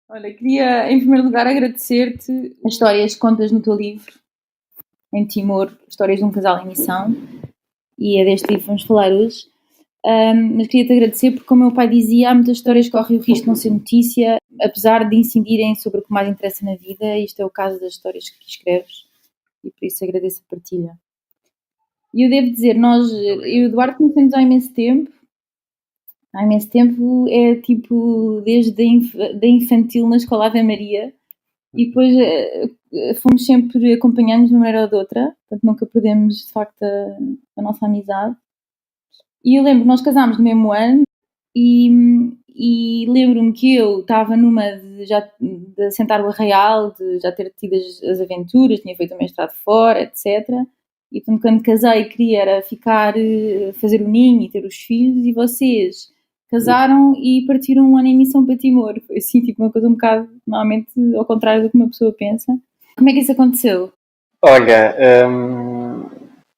Olha, queria em primeiro lugar agradecer-te as histórias que contas no teu livro, em Timor, histórias de um casal em missão, e é deste livro que vamos falar hoje. Mas queria-te agradecer porque, como o meu pai dizia, há muitas histórias que correm o risco de não ser notícia, apesar de incidirem sobre o que mais interessa na vida. Isto é o caso das histórias que escreves, e por isso agradeço a partilha. E eu devo dizer, eu e o Eduardo conhecemos há imenso tempo, é tipo desde a infantil na escola Ave Maria, e depois fomos sempre acompanhando de uma maneira ou de outra, portanto nunca perdemos de facto a nossa amizade. E eu lembro que nós casámos no mesmo ano e lembro-me que eu estava numa de assentar o arraial, de já ter tido as aventuras, tinha feito o mestrado fora, etc. E portanto, quando casei, queria era ficar, fazer o ninho e ter os filhos, e vocês casaram e partiram um ano em missão para Timor. Foi assim, tipo, uma coisa um bocado, normalmente, ao contrário do que uma pessoa pensa. Como é que isso aconteceu? Olha,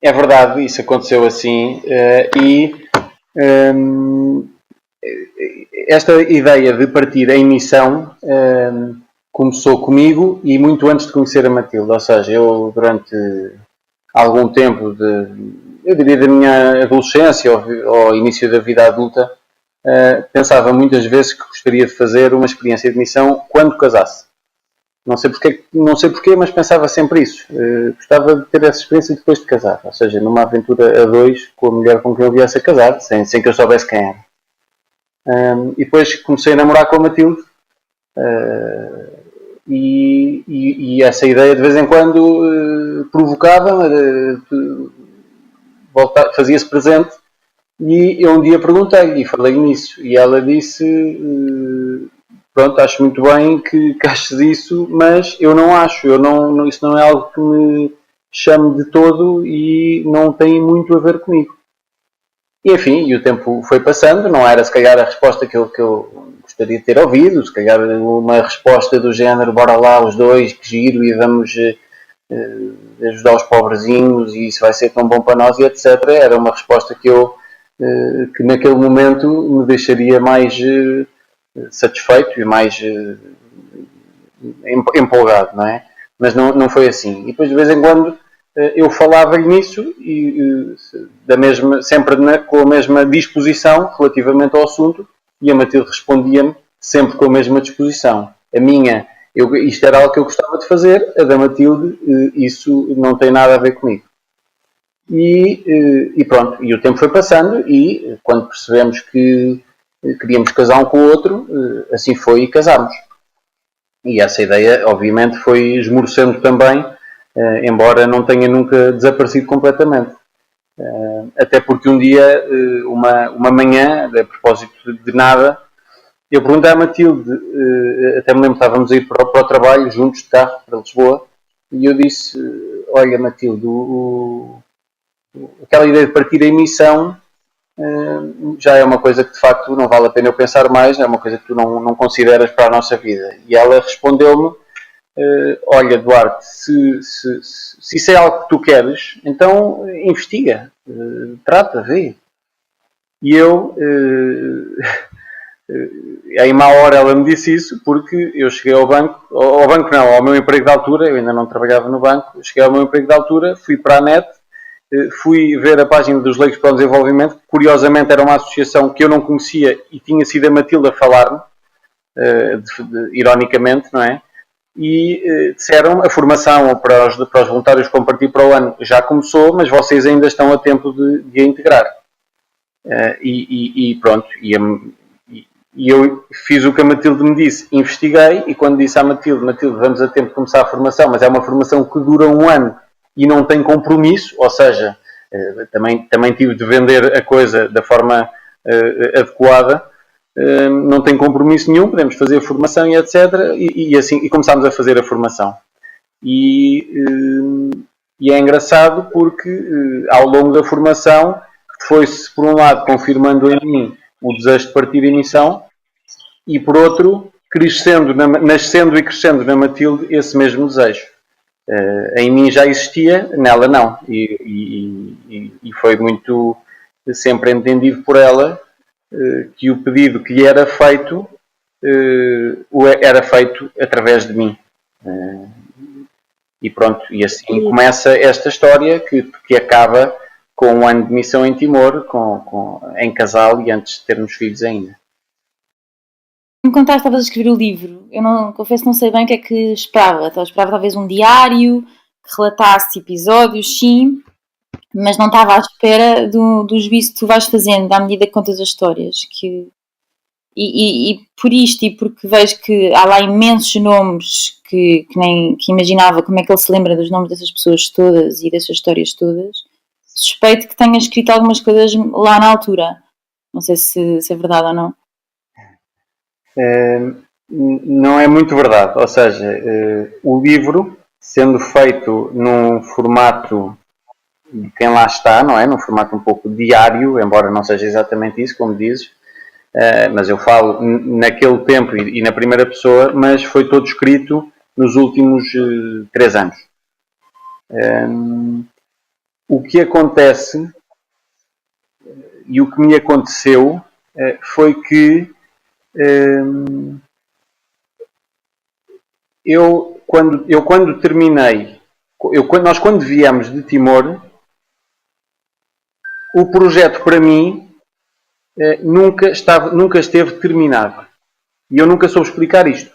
é verdade, isso aconteceu assim, e esta ideia de partir em missão começou comigo e muito antes de conhecer a Matilde, ou seja, eu durante algum tempo, eu diria da minha adolescência ou início da vida adulta, pensava muitas vezes que gostaria de fazer uma experiência de missão quando casasse. Não sei porquê, mas pensava sempre isso. Gostava de ter essa experiência depois de casar, ou seja, numa aventura a dois com a mulher com quem eu viesse a casar, sem que eu soubesse quem era. E depois comecei a namorar com a Matilde, e essa ideia de vez em quando provocava-me, fazia-se presente, e eu um dia perguntei-lhe e falei nisso, e ela disse: pronto, acho muito bem que aches isso, mas eu não acho, isso não é algo que me chame de todo e não tem muito a ver comigo. E enfim, e o tempo foi passando, não era se calhar a resposta que eu gostaria de ter ouvido, se calhar uma resposta do género, bora lá os dois, que giro, e vamos ajudar os pobrezinhos e isso vai ser tão bom para nós e etc. Era uma resposta que naquele momento me deixaria mais satisfeito e mais empolgado, não é? Mas não foi assim. E depois de vez em quando eu falava-lhe nisso e sempre com a mesma disposição relativamente ao assunto, e a Matilde respondia-me sempre com a mesma disposição. Isto era algo que eu gostava de fazer, a da Matilde, isso não tem nada a ver comigo. E pronto, e o tempo foi passando e quando percebemos que queríamos casar um com o outro, assim foi e casámos. E essa ideia, obviamente, foi esmorecendo também, embora não tenha nunca desaparecido completamente. Até porque um dia, uma manhã, a propósito de nada, eu perguntei à Matilde, até me lembro que estávamos a ir para o trabalho, juntos de carro, para Lisboa, e eu disse: olha, Matilde, aquela ideia de partir em missão já é uma coisa que de facto não vale a pena eu pensar mais, é uma coisa que tu não consideras para a nossa vida. E ela respondeu-me: olha, Duarte, se isso é algo que tu queres, então investiga, trata, vê. E eu, em má hora ela me disse isso, porque eu cheguei ao banco não, ao meu emprego de altura, eu ainda não trabalhava no banco, cheguei ao meu emprego de altura, fui para a net, fui ver a página dos Leigos para o Desenvolvimento, que curiosamente era uma associação que eu não conhecia e tinha sido a Matilde a falar-me, ironicamente, não é? E disseram a formação para os voluntários que vão partir para o ano já começou, mas vocês ainda estão a tempo de a integrar. E pronto, e eu fiz o que a Matilde me disse, investiguei, e quando disse à Matilde, vamos a tempo de começar a formação, mas é uma formação que dura um ano e não tem compromisso, ou seja, também tive de vender a coisa da forma adequada, não tem compromisso nenhum, podemos fazer a formação e etc. E começámos a fazer a formação. E é engraçado porque ao longo da formação foi-se, por um lado, confirmando em mim o desejo de partir em missão, e por outro, nascendo e crescendo na Matilde esse mesmo desejo. Em mim já existia, nela não. E foi muito sempre entendido por ela que o pedido que lhe era feito era feito através de mim. E pronto, e assim começa esta história que acaba com um ano de missão em Timor, em casal e antes de termos filhos ainda. Me contaste que estavas a escrever o livro. Eu confesso que não sei bem o que é que esperava. Então, esperava talvez um diário que relatasse episódios, sim, mas não estava à espera do juízo que tu vais fazendo à medida que contas as histórias. E por isto, e porque vejo que há lá imensos nomes que imaginava como é que ele se lembra dos nomes dessas pessoas todas e dessas histórias todas, suspeito que tenha escrito algumas coisas lá na altura. Não sei se é verdade ou não. Não é muito verdade. Ou seja, o livro, sendo feito num formato de quem lá está, não é? Num formato um pouco diário, embora não seja exatamente isso, como dizes, mas eu falo naquele tempo e na primeira pessoa, mas foi todo escrito nos últimos 3 anos. O que acontece e o que me aconteceu foi que quando terminei, quando viemos de Timor, o projeto para mim nunca esteve terminado. E eu nunca soube explicar isto.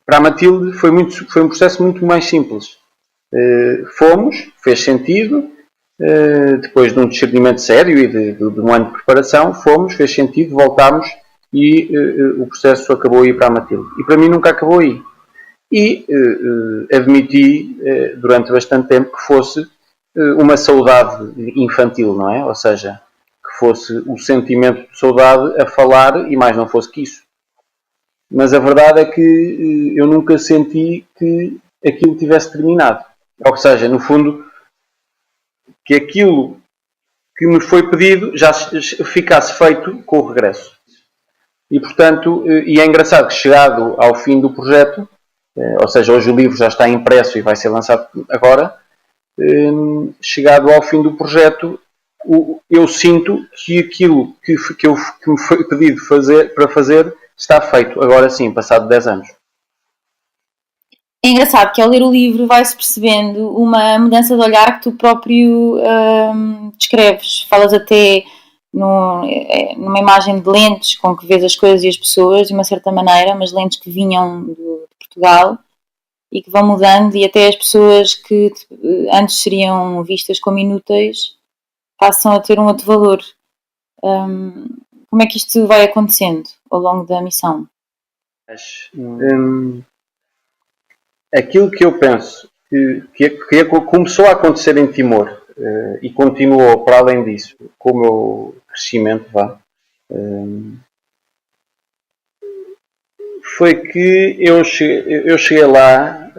Para a Matilde foi um processo muito mais simples. Fez sentido, depois de um discernimento sério e de um ano de preparação, fez sentido, voltámos e o processo acabou aí para a Matilde. E para mim nunca acabou aí. E admiti durante bastante tempo que fosse uma saudade infantil, não é? Ou seja, que fosse o sentimento de saudade a falar e mais não fosse que isso. Mas a verdade é que eu nunca senti que aquilo tivesse terminado. Ou seja, no fundo, que aquilo que me foi pedido já ficasse feito com o regresso. E, portanto, e é engraçado que chegado ao fim do projeto, ou seja, hoje o livro já está impresso e vai ser lançado agora, chegado ao fim do projeto, eu sinto que aquilo que me foi pedido para fazer está feito, agora sim, passado 10 anos. É engraçado que ao ler o livro vai-se percebendo uma mudança de olhar que tu próprio descreves. Falas até numa imagem de lentes com que vês as coisas e as pessoas de uma certa maneira, mas lentes que vinham de Portugal e que vão mudando, e até as pessoas que antes seriam vistas como inúteis passam a ter um outro valor. Como é que isto vai acontecendo ao longo da missão? Aquilo que eu penso que começou a acontecer em Timor e continuou para além disso com o meu crescimento, foi que eu cheguei lá,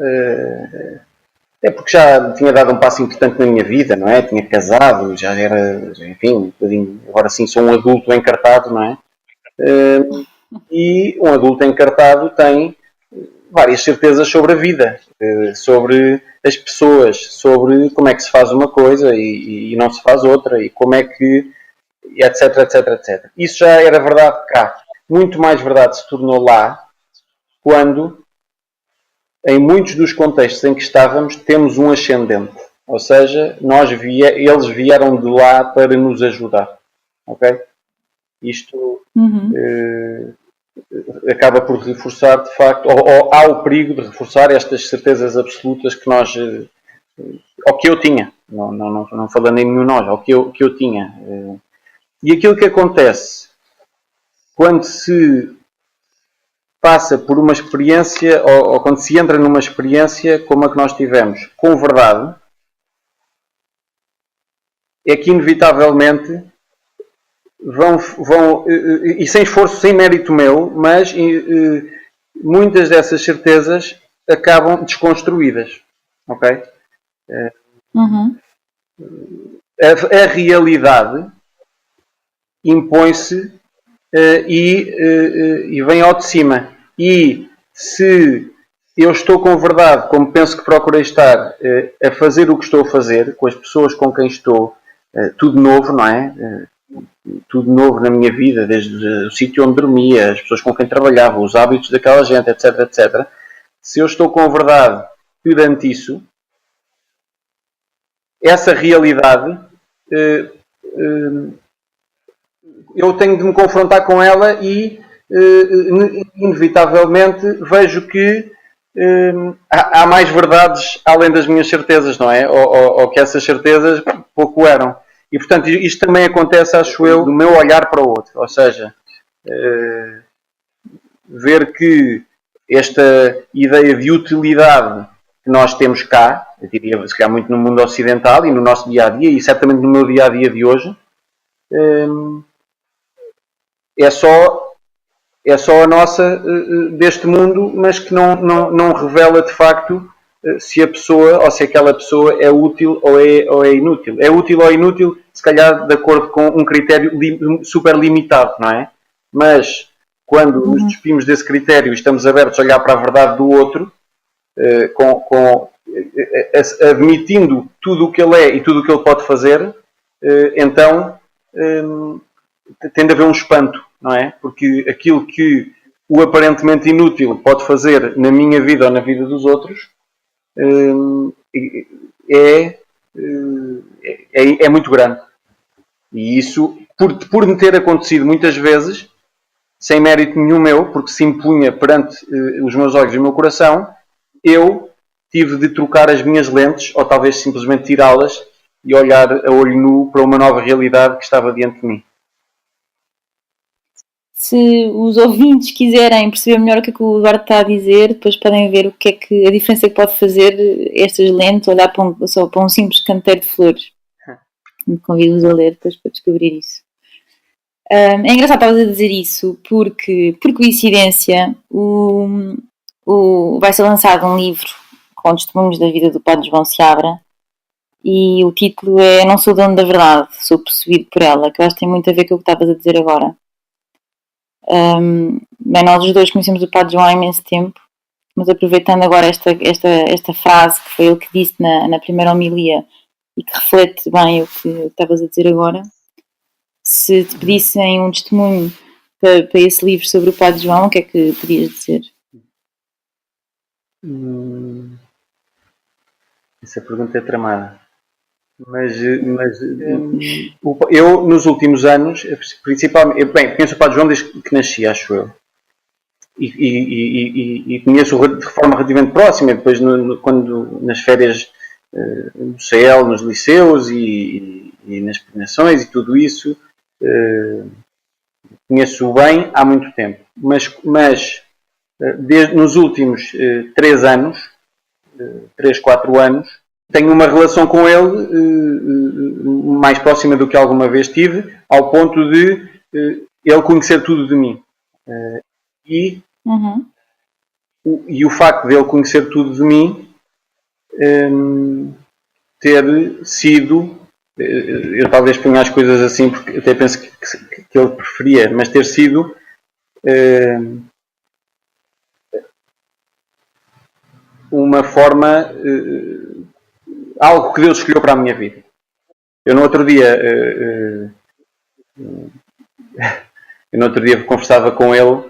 é porque já tinha dado um passo importante na minha vida, não é? Tinha casado, já era, enfim, um bocadinho, agora sim sou um adulto encartado, não é? E um adulto encartado tem várias certezas sobre a vida, sobre as pessoas, sobre como é que se faz uma coisa e não se faz outra, e como é que, etc, etc, etc. Isso já era verdade cá. Muito mais verdade se tornou lá, quando, em muitos dos contextos em que estávamos, temos um ascendente. Ou seja, eles vieram de lá para nos ajudar. Ok? Isto acaba por reforçar, de facto, ou há o perigo de reforçar estas certezas absolutas que nós, ou que eu tinha, não falando em nenhum nós, ou que eu tinha. E aquilo que acontece quando se passa por uma experiência, ou quando se entra numa experiência como a que nós tivemos, com verdade, é que inevitavelmente vão e sem esforço, sem mérito meu, mas muitas dessas certezas acabam desconstruídas, ok? A realidade impõe-se e vem ao de cima. E se eu estou com verdade, como penso que procurei estar, a fazer o que estou a fazer, com as pessoas com quem estou, tudo novo, não é? tudo novo na minha vida, desde o sítio onde dormia, as pessoas com quem trabalhava, os hábitos daquela gente, etc, etc. Se eu estou com a verdade perante isso, essa realidade, eu tenho de me confrontar com ela e, inevitavelmente, vejo que há mais verdades além das minhas certezas, não é? Ou que essas certezas pouco eram. E, portanto, isto também acontece, acho eu, do meu olhar para o outro. Ou seja, ver que esta ideia de utilidade que nós temos cá, eu diria, se calhar muito no mundo ocidental e no nosso dia-a-dia, e certamente no meu dia-a-dia de hoje, é só a nossa deste mundo, mas que não revela de facto se a pessoa ou se aquela pessoa é útil ou é inútil. É útil ou inútil, se calhar de acordo com um critério super limitado, não é? Mas quando nos despimos desse critério e estamos abertos a olhar para a verdade do outro, admitindo tudo o que ele é e tudo o que ele pode fazer, então tem de haver um espanto, não é? Porque aquilo que o aparentemente inútil pode fazer na minha vida ou na vida dos outros é muito grande. E isso, por me ter acontecido muitas vezes, sem mérito nenhum meu, porque se impunha perante os meus olhos e o meu coração, eu tive de trocar as minhas lentes, ou talvez simplesmente tirá-las e olhar a olho nu para uma nova realidade que estava diante de mim. Se os ouvintes quiserem perceber melhor o que é que o Eduardo está a dizer, depois podem ver o que é que a diferença que pode fazer estas lentes, olhar só para um simples canteiro de flores. Convido-vos a ler depois para descobrir isso. É engraçado estavas a dizer isso, porque, por coincidência, vai ser lançado um livro com testemunhos da vida do Padre João Seabra, e o título é Não sou dono da verdade, sou possuído por ela, que eu acho que tem muito a ver com o que estavas a dizer agora. Bem, nós os dois conhecemos o Padre João há imenso tempo, mas aproveitando agora esta frase que foi ele que disse na primeira homilia e que reflete bem o que estavas a dizer agora, se te pedissem um testemunho para esse livro sobre o Padre João, o que é que podias dizer? Essa pergunta é tramada. Mas eu, nos últimos anos, principalmente, conheço o Padre João desde que nasci, acho eu. E conheço de forma relativamente próxima, depois quando nas férias no CL, nos liceus e nas peregrinações e tudo isso, conheço-o bem há muito tempo. Mas nos últimos 3 anos, 3, 4 anos, tenho uma relação com ele mais próxima do que alguma vez tive, ao ponto de ele conhecer tudo de mim. E o facto de ele conhecer tudo de mim ter sido, eu talvez ponha as coisas assim porque até penso que ele preferia, mas ter sido uma forma, algo que Deus escolheu para a minha vida. Eu no outro dia conversava com ele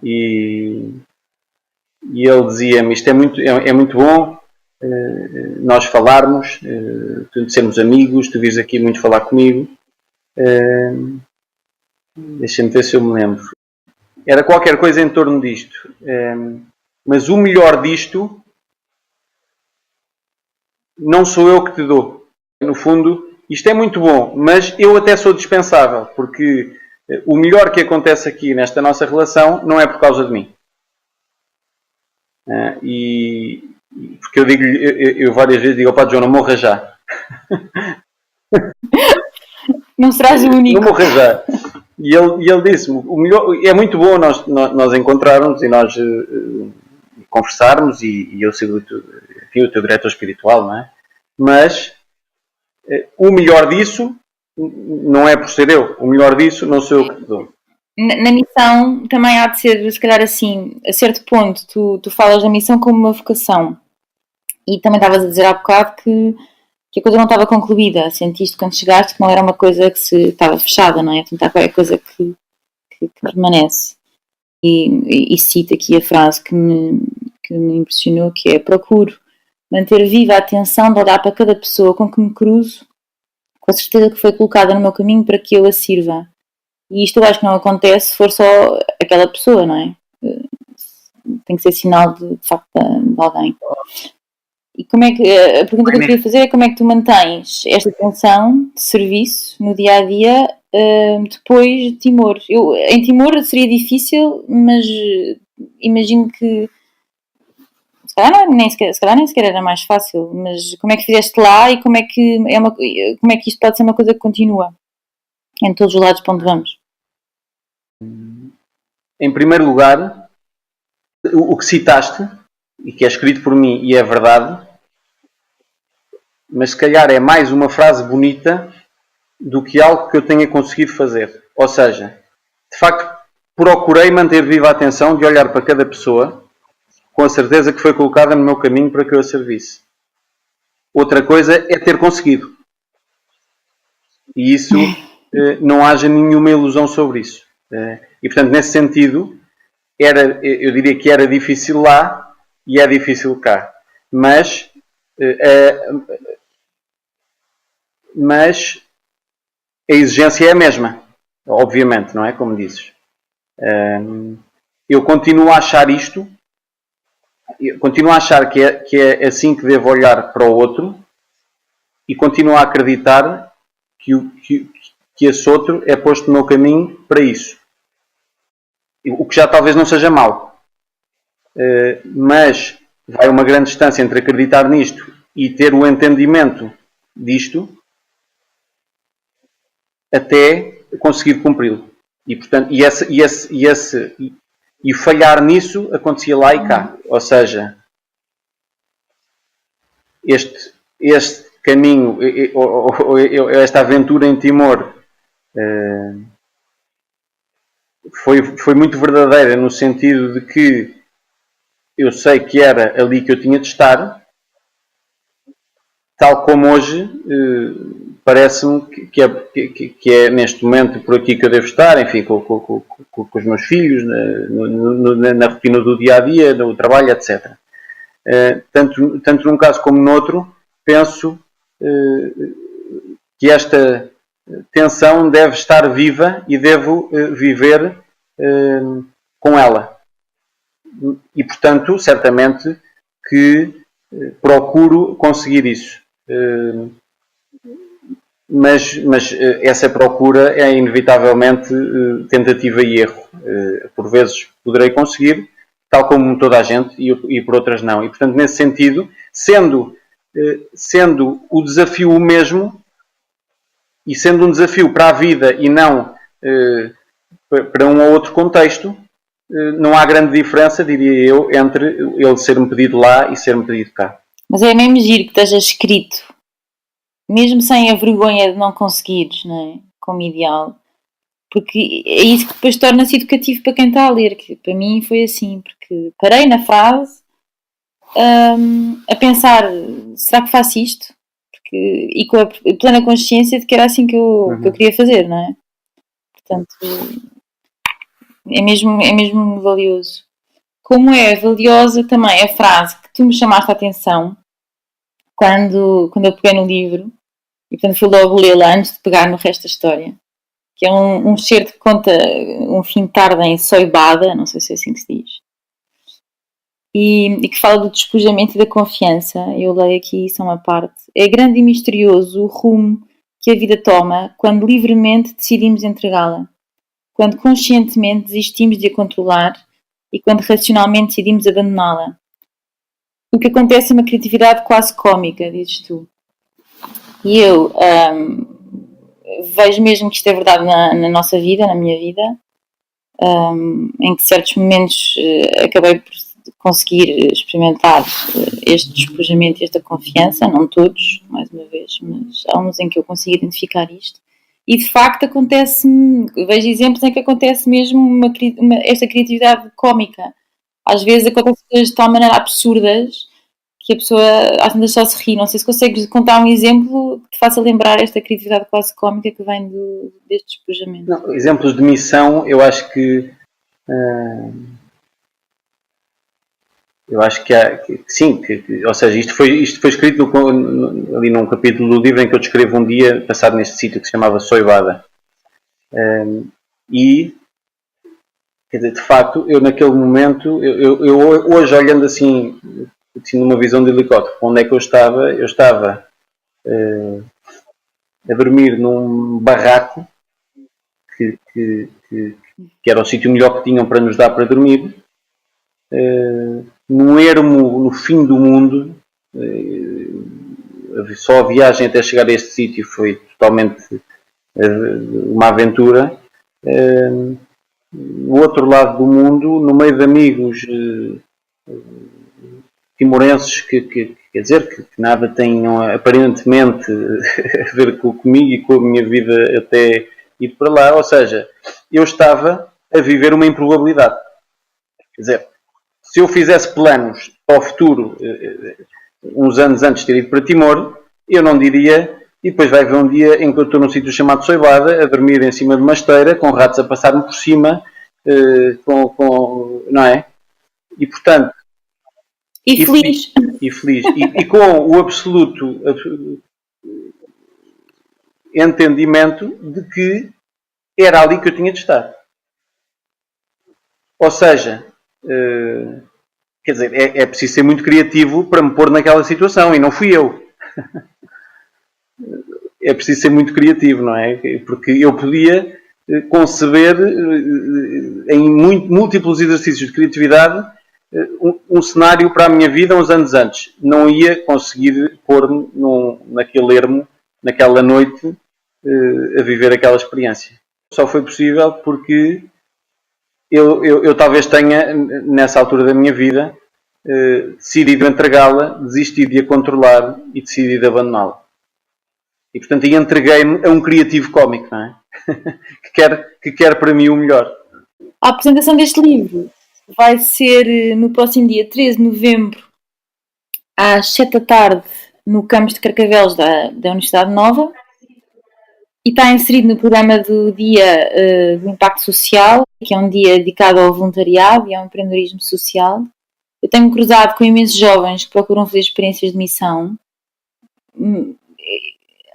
e ele dizia-me, isto é muito bom nós falarmos, sermos amigos, tu vires aqui muito falar comigo. Deixa-me ver se eu me lembro. Era qualquer coisa em torno disto. Mas o melhor disto não sou eu que te dou. No fundo, isto é muito bom, mas eu até sou dispensável, porque o melhor que acontece aqui nesta nossa relação não é por causa de mim. Porque eu várias vezes digo ao Padre João, não morra já. Não serás o único. Não morra já. E ele disse-me, o melhor, é muito bom nós encontrarmos e nós conversarmos e eu ser o teu diretor espiritual, não é? Mas o melhor disso não é por ser eu. O melhor disso não sou eu que te dou. Na missão também há de ser, se calhar assim, a certo ponto tu falas da missão como uma vocação. E também estavas a dizer há bocado que que a coisa não estava concluída. Sentiste quando chegaste que não era uma coisa que se estava fechada, não é? Portanto, há qualquer coisa que permanece. E cito aqui a frase que me impressionou, que é: procuro manter viva a atenção de olhar para cada pessoa com que me cruzo, com a certeza que foi colocada no meu caminho para que eu a sirva. E isto eu acho que não acontece se for só aquela pessoa, não é? Tem que ser sinal de facto de alguém. E como é que, a pergunta que eu queria fazer é: como é que tu mantens esta tensão de serviço no dia a dia depois de Timor? Em Timor seria difícil, mas imagino que se calhar nem sequer era mais fácil. Mas como é que fizeste lá e como é que isto pode ser uma coisa que continua em todos os lados para onde vamos? Em primeiro lugar, o que citaste, e que é escrito por mim e é verdade, mas se calhar é mais uma frase bonita do que algo que eu tenha conseguido fazer. Ou seja, de facto, procurei manter viva a atenção de olhar para cada pessoa com a certeza que foi colocada no meu caminho para que eu a servisse. Outra coisa é ter conseguido. E isso, não haja nenhuma ilusão sobre isso. E, portanto, nesse sentido, eu diria que era difícil lá e é difícil cá. Mas a exigência é a mesma, obviamente, não é? Como dizes. Eu continuo a achar isto, continuo a achar que é assim que devo olhar para o outro e continuo a acreditar que esse outro é posto no meu caminho para isso. O que já talvez não seja mau. Mas vai uma grande distância entre acreditar nisto e ter o entendimento disto até conseguir cumpri-lo. E, portanto, e falhar nisso acontecia lá e cá. Ou seja, este caminho, esta aventura em Timor foi muito verdadeira no sentido de que eu sei que era ali que eu tinha de estar, tal como hoje parece-me que é neste momento por aqui que eu devo estar, enfim, com os meus filhos, na rotina do dia-a-dia, no trabalho, etc. Tanto num caso como no outro, penso que esta tensão deve estar viva e devo viver com ela. E, portanto, certamente que procuro conseguir isso. Mas essa procura é inevitavelmente tentativa e erro. Por vezes poderei conseguir, tal como toda a gente, e por outras não. E, portanto, nesse sentido, sendo o desafio o mesmo, e sendo um desafio para a vida e não para um ou outro contexto, não há grande diferença, diria eu, entre ele ser-me pedido lá e ser-me pedido cá. Mas é mesmo giro que esteja escrito, mesmo sem a vergonha de não conseguires, não é? Como ideal. Porque é isso que depois torna-se educativo para quem está a ler, que para mim foi assim, porque parei na frase a pensar, será que faço isto? E com a plena consciência de que era assim que eu queria fazer, não é? Portanto, é mesmo valioso. Como é valiosa também a frase que tu me chamaste a atenção quando eu peguei no livro, e portanto fui logo lê-la antes de pegar no resto da história, que é um certo que conta um fim de tarde em Soibada, não sei se é assim que se diz, e que fala do despojamento e da confiança. Eu leio aqui só uma parte. É grande e misterioso o rumo que a vida toma quando livremente decidimos entregá-la, quando conscientemente desistimos de a controlar e quando racionalmente decidimos abandoná-la. O que acontece é uma criatividade quase cómica, dizes tu. E eu vejo mesmo que isto é verdade na nossa vida, na minha vida, em que certos momentos acabei por conseguir experimentar este despojamento e esta confiança, não todos, mais uma vez, mas há uns em que eu consigo identificar isto. E de facto acontece-me, vejo exemplos em que acontece mesmo esta criatividade cómica. Às vezes acontece coisas de tal maneira absurdas que a pessoa às vezes só se ri. Não sei se consegues contar um exemplo que te faça lembrar esta criatividade quase cómica que vem deste despojamento. Não, exemplos de missão, eu acho que há, sim, ou seja, isto foi escrito ali num capítulo do livro em que eu descrevo um dia passado neste sítio que se chamava Soibada. E, quer dizer, de facto, eu naquele momento, eu hoje olhando assim numa visão de helicóptero, onde é que eu estava? Eu estava a dormir num barraco que era o sítio melhor que tinham para nos dar para dormir, num ermo no fim do mundo. Só a viagem até chegar a este sítio foi totalmente uma aventura. No outro lado do mundo, no meio de amigos timorenses que quer dizer que nada tenham aparentemente a ver comigo e com a minha vida até ir para lá, ou seja, eu estava a viver uma improbabilidade. Quer dizer, se eu fizesse planos para o futuro, uns anos antes de ter ido para Timor, eu não diria, e depois vai haver um dia em que eu estou num sítio chamado Soibada, a dormir em cima de uma esteira, com ratos a passar-me por cima, não é? E portanto... E feliz. E feliz. E com o absoluto entendimento de que era ali que eu tinha de estar. Ou seja, quer dizer, é preciso ser muito criativo para me pôr naquela situação, e não fui eu. É preciso ser muito criativo, não é? Porque eu podia conceber em múltiplos exercícios de criatividade um cenário para a minha vida uns anos antes. Não ia conseguir pôr-me naquele ermo, naquela noite, a viver aquela experiência. Só foi possível porque eu talvez tenha, nessa altura da minha vida, decidido entregá-la, desistido de a controlar e decidido abandoná-la. E, portanto, aí entreguei-me a um criativo cómico, não é? que quer para mim o melhor. A apresentação deste livro vai ser no próximo dia 13 de novembro, às 7 da tarde, no campus de Carcavelos da Universidade Nova. E está inserido no programa do Dia do Impacto Social, que é um dia dedicado ao voluntariado e ao empreendedorismo social. Eu tenho cruzado com imensos jovens que procuram fazer experiências de missão.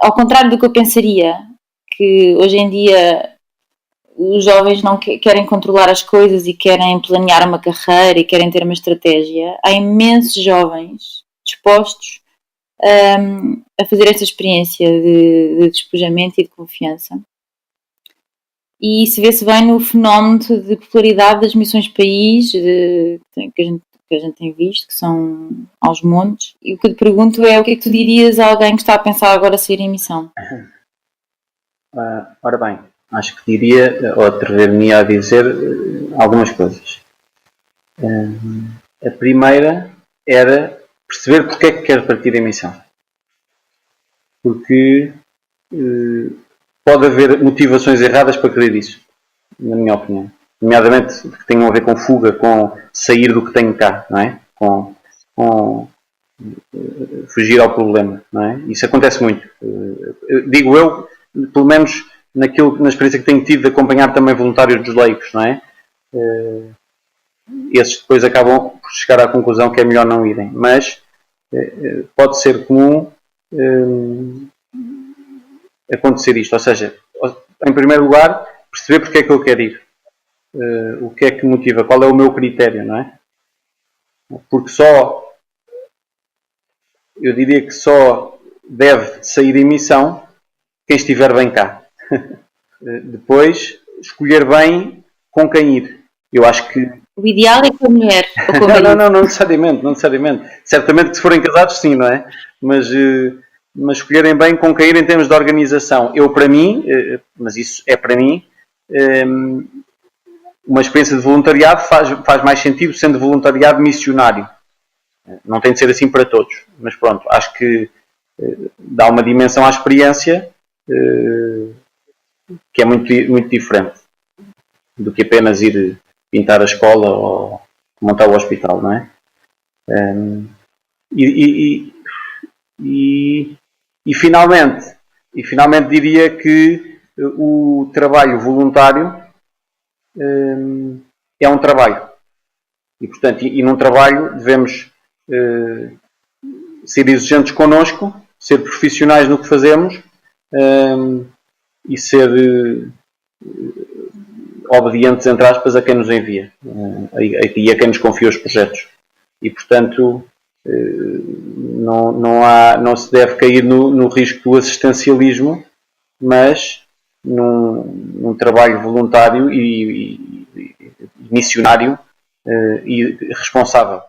Ao contrário do que eu pensaria, que hoje em dia os jovens não querem controlar as coisas e querem planear uma carreira e querem ter uma estratégia, há imensos jovens dispostos a fazer esta experiência de despojamento e de confiança. E isso vê-se bem no fenómeno de popularidade das missões país que a gente tem visto, que são aos montes. E o que eu te pergunto é: o que é que tu dirias a alguém que está a pensar agora sair em missão? Ora bem, acho que diria, ou atrever-me a dizer algumas coisas. A primeira era perceber porque é que quer partir em missão. Porque pode haver motivações erradas para querer isso, na minha opinião. Nomeadamente que tenham a ver com fuga, com sair do que tenho cá, não é? Com fugir ao problema, não é? Isso acontece muito. Digo eu, pelo menos na experiência que tenho tido de acompanhar também voluntários dos leigos, não é? Esses depois acabam por chegar à conclusão que é melhor não irem. Mas pode ser comum acontecer isto. Ou seja, em primeiro lugar, perceber porque é que eu quero ir. O que é que me motiva? Qual é o meu critério, não é? Porque eu diria que só deve sair em missão quem estiver bem cá. Depois, escolher bem com quem ir. Eu acho que... O ideal é com a mulher ou com o marido. Não necessariamente. Certamente que se forem casados, sim, não é? Mas escolherem bem com quem ir em termos de organização. Eu, para mim, mas isso é para mim, uma experiência de voluntariado faz mais sentido sendo voluntariado missionário. Não tem de ser assim para todos. Mas pronto, acho que dá uma dimensão à experiência que é muito, muito diferente do que apenas ir pintar a escola ou montar o hospital, não é? E finalmente diria que o trabalho voluntário é um trabalho. E, portanto, num trabalho devemos ser exigentes connosco, ser profissionais no que fazemos e ser obedientes, entre aspas, a quem nos envia e a quem nos confia os projetos. E, portanto, não se deve cair no risco do assistencialismo, mas num trabalho voluntário e missionário e responsável.